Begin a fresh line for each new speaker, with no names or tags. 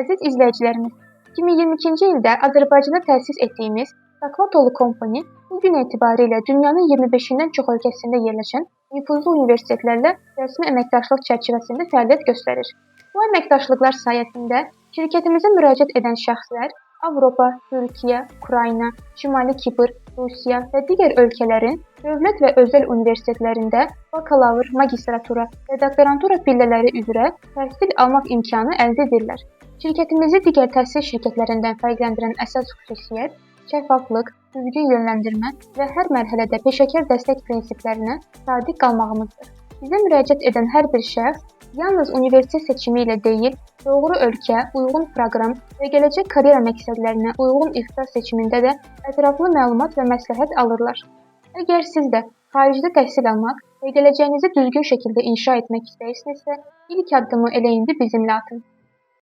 Əziz izləyicilərimiz, 2022-ci ildə Azərbaycanda təsis etdiyimiz Sokratolu Company bu gün etibarilə dünyanın 25-dən çox ölkəsində yerləşən nüfuzlu universitetlərlə rəsmi əməkdaşlıq çərçivəsində fəaliyyət göstərir. Bu əməkdaşlıqlar sayəsində şirkətimizə müraciət edən şəxslər Avropa, Türkiyə, Ukrayna, Şimali Kipr, Rusiya və digər ölkələrin dövlət və özəl universitetlərində bakalavr, magistratura və doktorantura pillələri üzrə təhsil almaq imkanı əldə edirlər. Şirkətimizi digər təhsil şirkətlərindən fərqləndirən əsas xüsusiyyət şəffaflıq, düzgün yönləndirmə və hər mərhələdə peşəkar dəstək prinsiplərinə sadiq qalmağımızdır. Bizə müraciət edən hər bir şəxs yalnız universitet seçimi ilə deyil, doğru ölkə, uyğun proqram və gələcək karyera məqsədlərinə uyğun ixtisas seçimində də ətraflı məlumat və məsləhət alırlar. Əgər siz də xaricdə təhsil almaq və gələcəyinizi düzgün şəkildə inşa etmək istəyirsinizsə, ilk addımı elə indi bizimlə atın.